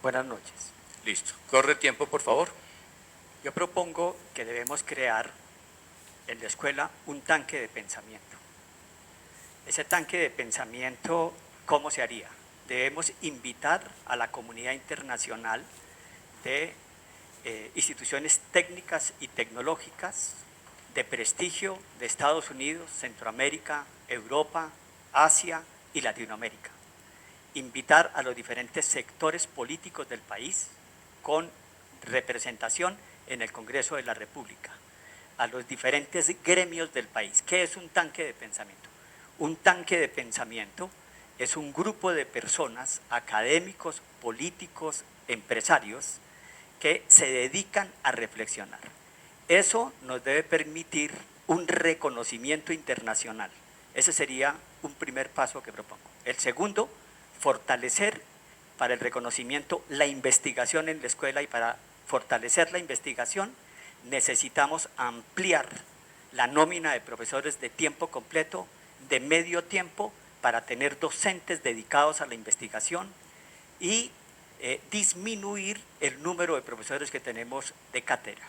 Buenas noches. Listo. Corre tiempo, por favor. Yo propongo que debemos crear en la escuela un tanque de pensamiento. Ese tanque de pensamiento, ¿cómo se haría? Debemos invitar a la comunidad internacional de instituciones técnicas y tecnológicas de prestigio de Estados Unidos, Centroamérica, Europa, Asia y Latinoamérica. Invitar a los diferentes sectores políticos del país con representación en el Congreso de la República, a los diferentes gremios del país. ¿Qué es un tanque de pensamiento? Un tanque de pensamiento es un grupo de personas, académicos, políticos, empresarios, que se dedican a reflexionar. Eso nos debe permitir un reconocimiento internacional. Ese sería un primer paso que propongo. El segundo, fortalecer para el reconocimiento la investigación en la escuela, y para fortalecer la investigación necesitamos ampliar la nómina de profesores de tiempo completo, de medio tiempo, para tener docentes dedicados a la investigación y disminuir el número de profesores que tenemos de cátedra.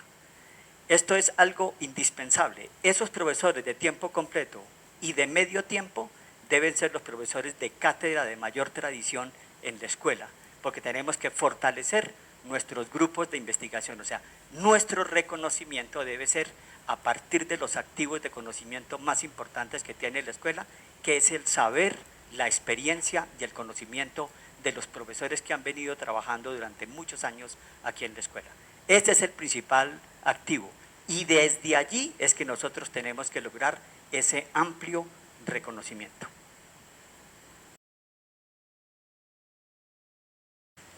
Esto es algo indispensable. Esos profesores de tiempo completo y de medio tiempo deben ser los profesores de cátedra de mayor tradición en la escuela, porque tenemos que fortalecer nuestros grupos de investigación. O sea, nuestro reconocimiento debe ser a partir de los activos de conocimiento más importantes que tiene la escuela, que es el saber, la experiencia y el conocimiento de los profesores que han venido trabajando durante muchos años aquí en la escuela. Este es el principal activo, y desde allí es que nosotros tenemos que lograr ese amplio reconocimiento.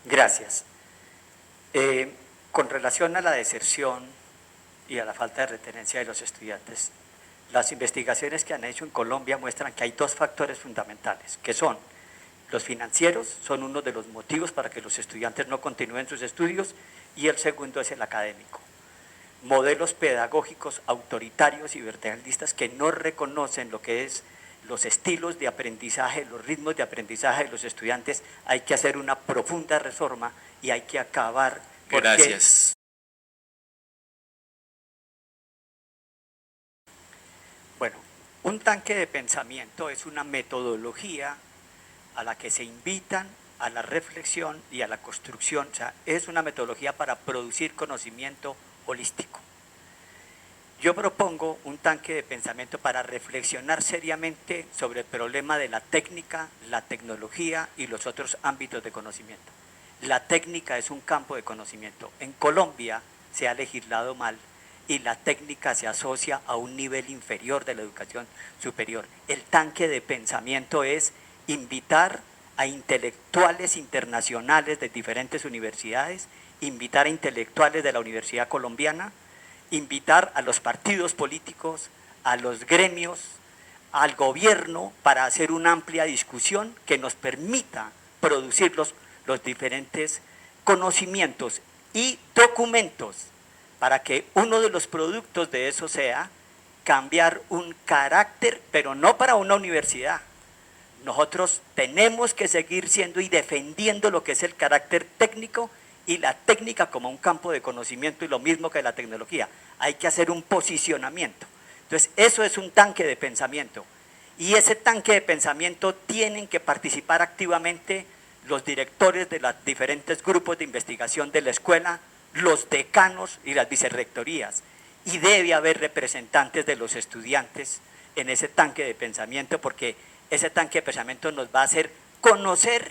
Gracias. Con relación a la deserción y a la falta de retenencia de los estudiantes, las investigaciones que han hecho en Colombia muestran que hay dos factores fundamentales, que son los financieros, son uno de los motivos para que los estudiantes no continúen sus estudios, y el segundo es el académico. Modelos pedagógicos autoritarios y verticalistas que no reconocen lo que es los estilos de aprendizaje, los ritmos de aprendizaje de los estudiantes. Hay que hacer una profunda reforma y hay que acabar. Gracias. Bueno, un tanque de pensamiento es una metodología a la que se invitan a la reflexión y a la construcción. O sea, es una metodología para producir conocimiento holístico. Yo propongo un tanque de pensamiento para reflexionar seriamente sobre el problema de la técnica, la tecnología y los otros ámbitos de conocimiento. La técnica es un campo de conocimiento. En Colombia se ha legislado mal y la técnica se asocia a un nivel inferior de la educación superior. El tanque de pensamiento es invitar a intelectuales internacionales de diferentes universidades, invitar a intelectuales de la Universidad Colombiana, invitar a los partidos políticos, a los gremios, al gobierno, para hacer una amplia discusión que nos permita producir los diferentes conocimientos y documentos, para que uno de los productos de eso sea cambiar un carácter, pero no para una universidad. Nosotros tenemos que seguir siendo y defendiendo lo que es el carácter técnico y la técnica como un campo de conocimiento, y lo mismo que la tecnología. Hay que hacer un posicionamiento. Entonces, eso es un tanque de pensamiento. Y ese tanque de pensamiento tienen que participar activamente los directores de los diferentes grupos de investigación de la escuela, los decanos y las vicerrectorías. Y debe haber representantes de los estudiantes en ese tanque de pensamiento, porque ese tanque de pensamiento nos va a hacer conocer,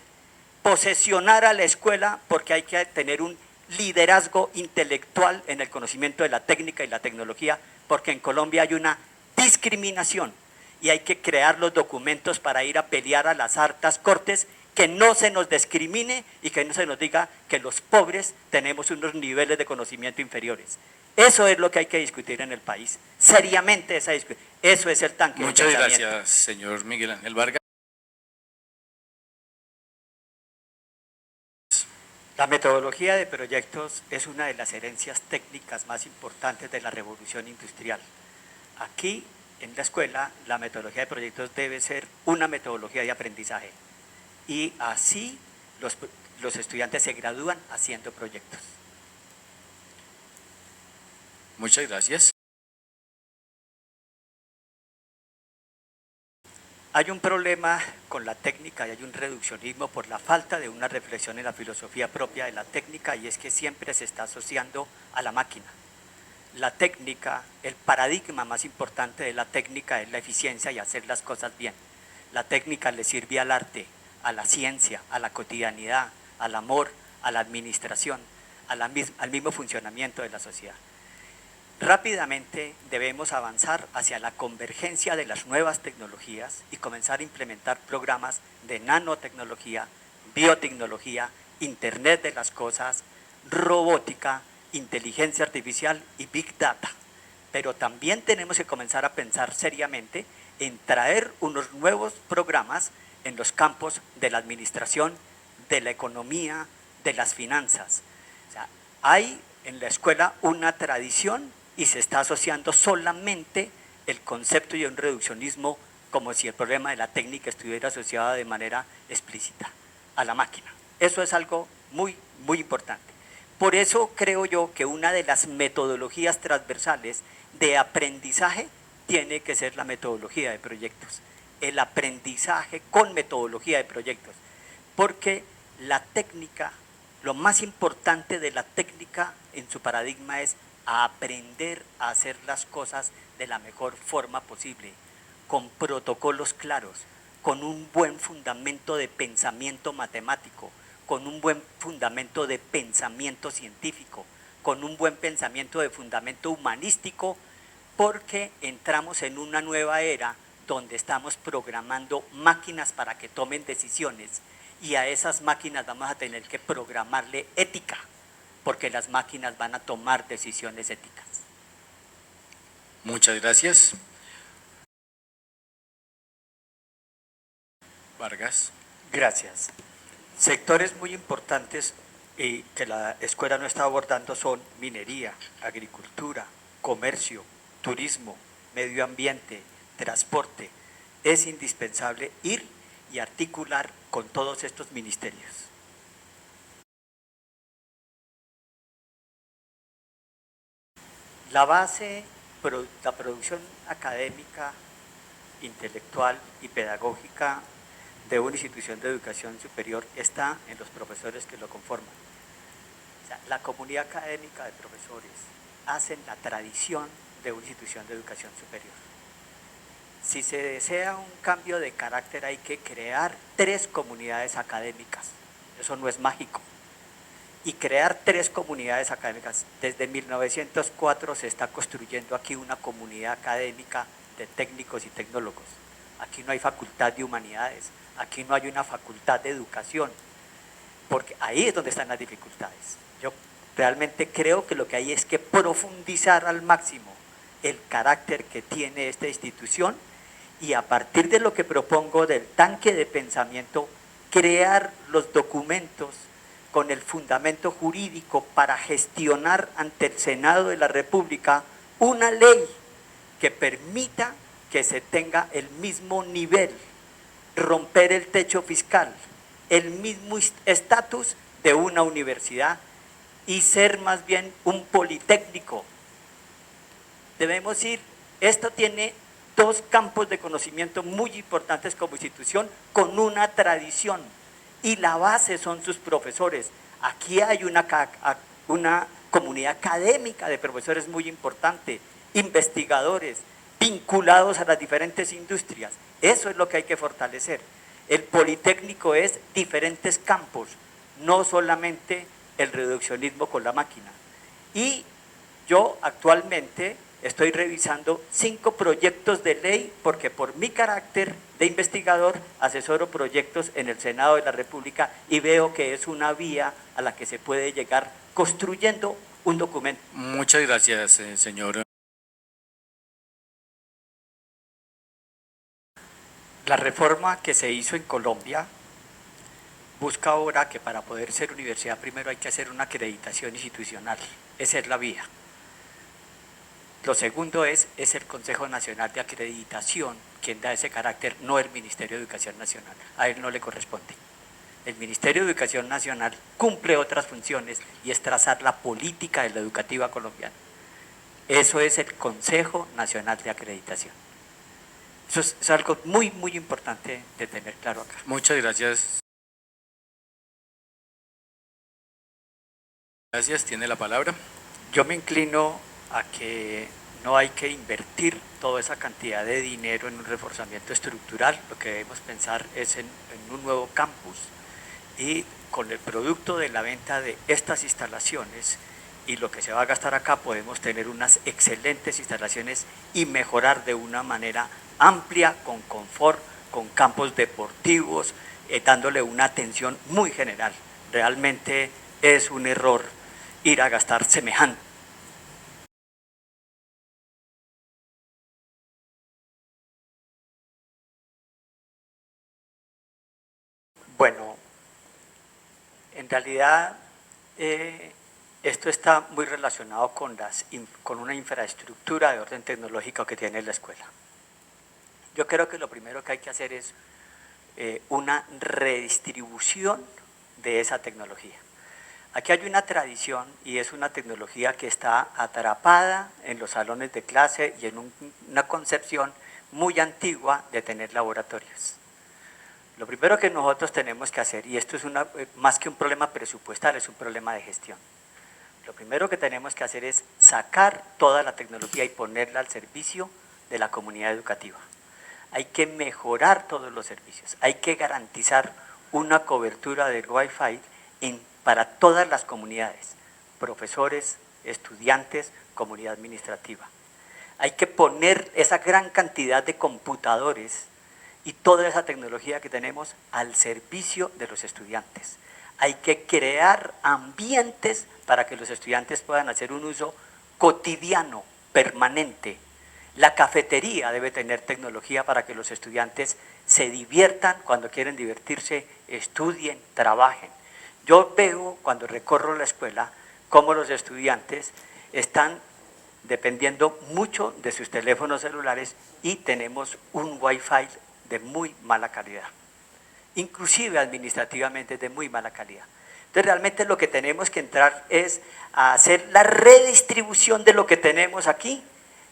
posesionar a la escuela, porque hay que tener un liderazgo intelectual en el conocimiento de la técnica y la tecnología, porque en Colombia hay una discriminación y hay que crear los documentos para ir a pelear a las altas cortes, que no se nos discrimine y que no se nos diga que los pobres tenemos unos niveles de conocimiento inferiores. Eso es lo que hay que discutir en el país, seriamente esa discusión. Eso es el tanque de pensamiento. Muchas gracias, señor Miguel Ángel Vargas. La metodología de proyectos es una de las herencias técnicas más importantes de la revolución industrial. Aquí, en la escuela, la metodología de proyectos debe ser una metodología de aprendizaje. Y así los estudiantes se gradúan haciendo proyectos. Muchas gracias. Hay un problema con la técnica y hay un reduccionismo por la falta de una reflexión en la filosofía propia de la técnica, y es que siempre se está asociando a la máquina. La técnica, el paradigma más importante de la técnica es la eficiencia y hacer las cosas bien. La técnica le sirve al arte, a la ciencia, a la cotidianidad, al amor, a la administración, al mismo funcionamiento de la sociedad. Rápidamente debemos avanzar hacia la convergencia de las nuevas tecnologías y comenzar a implementar programas de nanotecnología, biotecnología, Internet de las cosas, robótica, inteligencia artificial y Big Data. Pero también tenemos que comenzar a pensar seriamente en traer unos nuevos programas en los campos de la administración, de la economía, de las finanzas. O sea, hay en la escuela una tradición y se está asociando solamente el concepto y un reduccionismo como si el problema de la técnica estuviera asociado de manera explícita a la máquina. Eso es algo muy, muy importante. Por eso creo yo que una de las metodologías transversales de aprendizaje tiene que ser la metodología de proyectos. El aprendizaje con metodología de proyectos. Porque la técnica, lo más importante de la técnica en su paradigma es aprender a hacer las cosas de la mejor forma posible, con protocolos claros, con un buen fundamento de pensamiento matemático, con un buen fundamento de pensamiento científico, con un buen pensamiento de fundamento humanístico, porque entramos en una nueva era donde estamos programando máquinas para que tomen decisiones, y a esas máquinas vamos a tener que programarle ética, porque las máquinas van a tomar decisiones éticas. Muchas gracias. Vargas. Gracias. Sectores muy importantes que la escuela no está abordando son minería, agricultura, comercio, turismo, medio ambiente, transporte. Es indispensable ir y articular con todos estos ministerios. La base, la producción académica, intelectual y pedagógica de una institución de educación superior está en los profesores que lo conforman. O sea, la comunidad académica de profesores hacen la tradición de una institución de educación superior. Si se desea un cambio de carácter, hay que crear 3 comunidades académicas. Eso no es mágico. Y crear 3 comunidades académicas. Desde 1904 se está construyendo aquí una comunidad académica de técnicos y tecnólogos. Aquí no hay facultad de humanidades, aquí no hay una facultad de educación, porque ahí es donde están las dificultades. Yo realmente creo que lo que hay es que profundizar al máximo el carácter que tiene esta institución, y a partir de lo que propongo del tanque de pensamiento, crear los documentos con el fundamento jurídico para gestionar ante el Senado de la República una ley que permita que se tenga el mismo nivel, romper el techo fiscal, el mismo estatus de una universidad y ser más bien un politécnico. Debemos ir, esto tiene 2 campos de conocimiento muy importantes como institución con una tradición, y la base son sus profesores. Aquí hay una comunidad académica de profesores muy importante, investigadores, vinculados a las diferentes industrias. Eso es lo que hay que fortalecer. El politécnico es diferentes campos, no solamente el reduccionismo con la máquina. Y yo actualmente estoy revisando 5 proyectos de ley, porque por mi carácter de investigador asesoro proyectos en el Senado de la República y veo que es una vía a la que se puede llegar construyendo un documento. Muchas gracias, señor. La reforma que se hizo en Colombia busca ahora que para poder ser universidad primero hay que hacer una acreditación institucional. Esa es la vía. Lo segundo es el Consejo Nacional de Acreditación quien da ese carácter, no el Ministerio de Educación Nacional. A él no le corresponde. El Ministerio de Educación Nacional cumple otras funciones y es trazar la política de la educativa colombiana. Eso es el Consejo Nacional de Acreditación. Eso es algo muy, muy importante de tener claro acá. Muchas gracias. Gracias, tiene la palabra. Yo me inclino a que no hay que invertir toda esa cantidad de dinero en un reforzamiento estructural. Lo que debemos pensar es en un nuevo campus, y con el producto de la venta de estas instalaciones y lo que se va a gastar acá podemos tener unas excelentes instalaciones y mejorar de una manera amplia, con confort, con campos deportivos, dándole una atención muy general. Realmente es un error ir a gastar semejante. Bueno, en realidad esto está muy relacionado con una infraestructura de orden tecnológico que tiene la escuela. Yo creo que lo primero que hay que hacer es una redistribución de esa tecnología. Aquí hay una tradición y es una tecnología que está atrapada en los salones de clase y en una concepción muy antigua de tener laboratorios. Lo primero que nosotros tenemos que hacer, y esto es más que un problema presupuestal, es un problema de gestión. Lo primero que tenemos que hacer es sacar toda la tecnología y ponerla al servicio de la comunidad educativa. Hay que mejorar todos los servicios, hay que garantizar una cobertura del Wi-Fi para todas las comunidades, profesores, estudiantes, comunidad administrativa. Hay que poner esa gran cantidad de computadores y toda esa tecnología que tenemos al servicio de los estudiantes. Hay que crear ambientes para que los estudiantes puedan hacer un uso cotidiano, permanente. La cafetería debe tener tecnología para que los estudiantes se diviertan, cuando quieren divertirse, estudien, trabajen. Yo veo cuando recorro la escuela cómo los estudiantes están dependiendo mucho de sus teléfonos celulares y tenemos un Wi-Fi de muy mala calidad, inclusive administrativamente de muy mala calidad. Entonces realmente lo que tenemos que entrar es a hacer la redistribución de lo que tenemos aquí,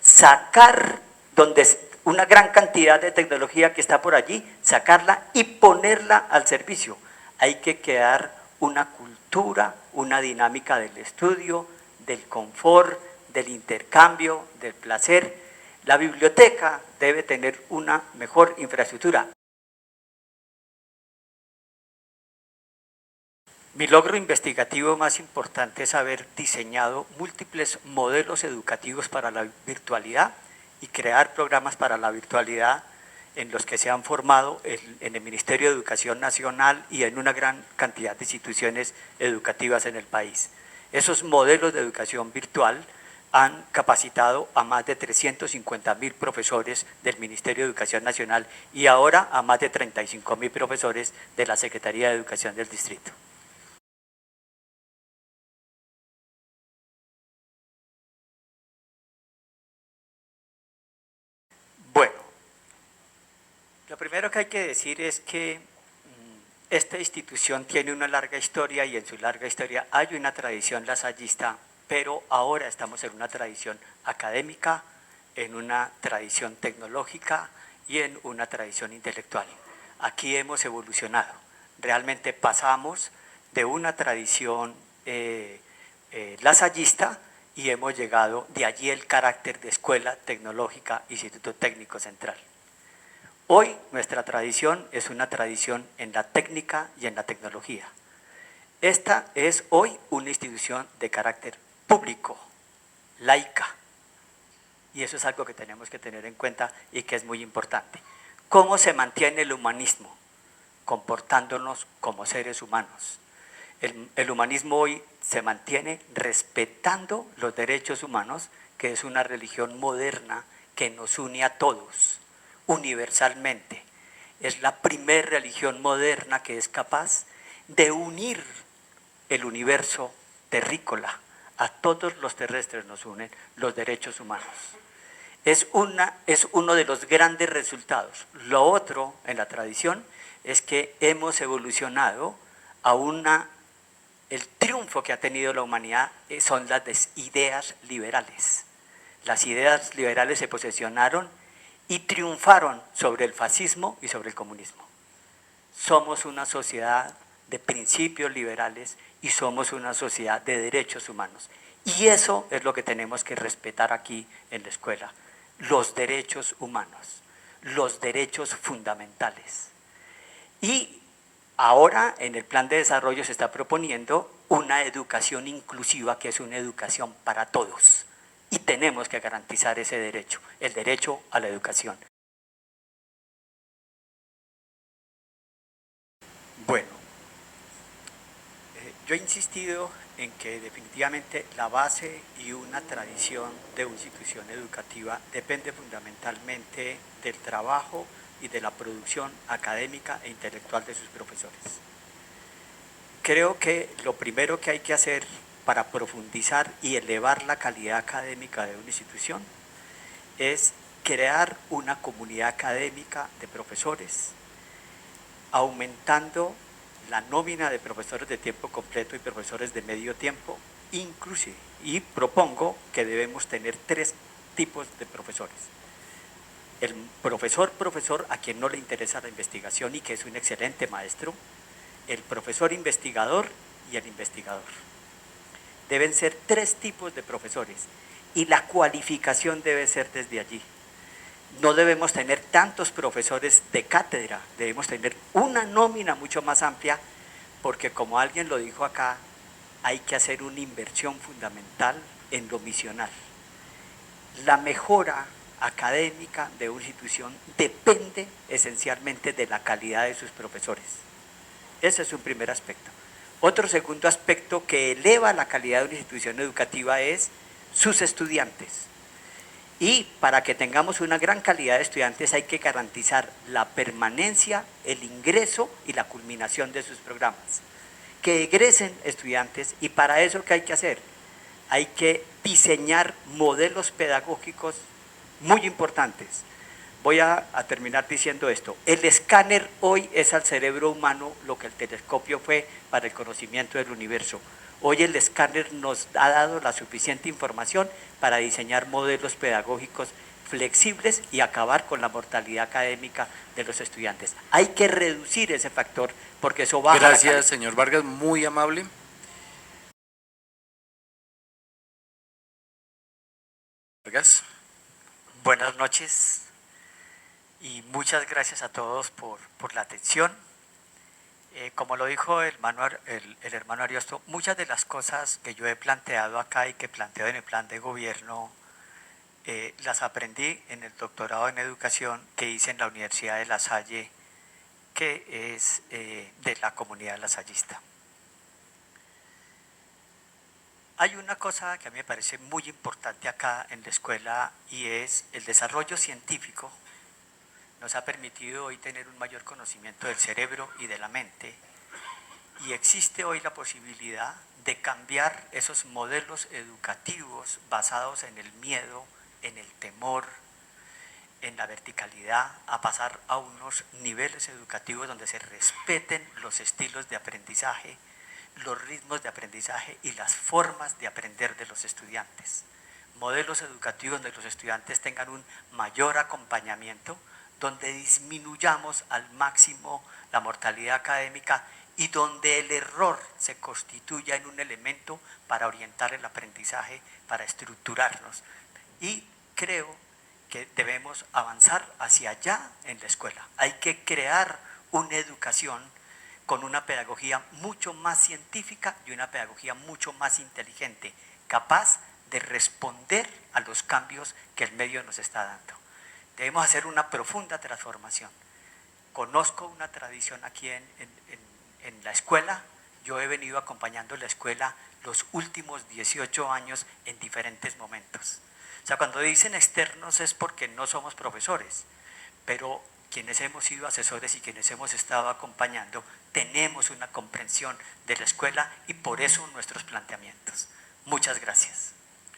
sacar donde una gran cantidad de tecnología que está por allí, sacarla y ponerla al servicio. Hay que crear una cultura, una dinámica del estudio, del confort, del intercambio, del placer. La biblioteca debe tener una mejor infraestructura. Mi logro investigativo más importante es haber diseñado múltiples modelos educativos para la virtualidad y crear programas para la virtualidad en los que se han formado en el Ministerio de Educación Nacional y en una gran cantidad de instituciones educativas en el país. Esos modelos de educación virtual han capacitado a más de 350.000 profesores del Ministerio de Educación Nacional y ahora a más de 35.000 profesores de la Secretaría de Educación del Distrito. Bueno, lo primero que hay que decir es que esta institución tiene una larga historia y en su larga historia hay una tradición lasallista, pero ahora estamos en una tradición académica, en una tradición tecnológica y en una tradición intelectual. Aquí hemos evolucionado, realmente pasamos de una tradición lasallista y hemos llegado, de allí el carácter de Escuela Tecnológica Instituto Técnico Central. Hoy nuestra tradición es una tradición en la técnica y en la tecnología. Esta es hoy una institución de carácter público, laica, y eso es algo que tenemos que tener en cuenta y que es muy importante. ¿Cómo se mantiene el humanismo? Comportándonos como seres humanos. El humanismo hoy se mantiene respetando los derechos humanos, que es una religión moderna que nos une a todos, universalmente. Es la primera religión moderna que es capaz de unir el universo terrícola. A todos los terrestres nos unen los derechos humanos. Es uno de los grandes resultados. Lo otro en la tradición es que hemos evolucionado el triunfo que ha tenido la humanidad son las ideas liberales. Las ideas liberales se posicionaron y triunfaron sobre el fascismo y sobre el comunismo. Somos una sociedad de principios liberales y somos una sociedad de derechos humanos. Y eso es lo que tenemos que respetar aquí en la escuela, los derechos humanos, los derechos fundamentales. Y ahora en el plan de desarrollo se está proponiendo una educación inclusiva, que es una educación para todos. Y tenemos que garantizar ese derecho, el derecho a la educación. Bueno, yo he insistido en que definitivamente la base y una tradición de una institución educativa depende fundamentalmente del trabajo y de la producción académica e intelectual de sus profesores. Creo que lo primero que hay que hacer para profundizar y elevar la calidad académica de una institución es crear una comunidad académica de profesores, aumentando la nómina de profesores de tiempo completo y profesores de medio tiempo, inclusive, y propongo que debemos tener 3 tipos de profesores. El profesor a quien no le interesa la investigación y que es un excelente maestro, el profesor investigador y el investigador. Deben ser 3 tipos de profesores y la cualificación debe ser desde allí. No debemos tener tantos profesores de cátedra, debemos tener una nómina mucho más amplia, porque como alguien lo dijo acá, hay que hacer una inversión fundamental en lo misional. La mejora académica de una institución depende esencialmente de la calidad de sus profesores. Ese es un primer aspecto. Otro segundo aspecto que eleva la calidad de una institución educativa es sus estudiantes. Y para que tengamos una gran calidad de estudiantes hay que garantizar la permanencia, el ingreso y la culminación de sus programas. Que egresen estudiantes, y para eso ¿qué hay que hacer? Hay que diseñar modelos pedagógicos muy importantes. Voy a terminar diciendo esto. El escáner hoy es al cerebro humano lo que el telescopio fue para el conocimiento del universo. Hoy el escáner nos ha dado la suficiente información para diseñar modelos pedagógicos flexibles y acabar con la mortalidad académica de los estudiantes. Hay que reducir ese factor porque eso baja la calidad. Gracias, señor Vargas, muy amable. Vargas. Buenas noches y muchas gracias a todos por la atención. Como lo dijo el hermano Ariosto, muchas de las cosas que yo he planteado acá y que planteo en el plan de gobierno las aprendí en el doctorado en educación que hice en la Universidad de La Salle, que es de la comunidad lasallista. Hay una cosa que a mí me parece muy importante acá en la escuela y es el desarrollo científico. Nos ha permitido hoy tener un mayor conocimiento del cerebro y de la mente, y existe hoy la posibilidad de cambiar esos modelos educativos basados en el miedo, en el temor, en la verticalidad, a pasar a unos niveles educativos donde se respeten los estilos de aprendizaje, los ritmos de aprendizaje y las formas de aprender de los estudiantes. Modelos educativos donde los estudiantes tengan un mayor acompañamiento, donde disminuyamos al máximo la mortalidad académica y donde el error se constituya en un elemento para orientar el aprendizaje, para estructurarnos. Y creo que debemos avanzar hacia allá en la escuela. Hay que crear una educación con una pedagogía mucho más científica y una pedagogía mucho más inteligente, capaz de responder a los cambios que el medio nos está dando. Debemos hacer una profunda transformación. Conozco una tradición aquí en la escuela. Yo he venido acompañando la escuela los últimos 18 años en diferentes momentos. O sea, cuando dicen externos es porque no somos profesores, pero quienes hemos sido asesores y quienes hemos estado acompañando tenemos una comprensión de la escuela y por eso nuestros planteamientos. Muchas gracias.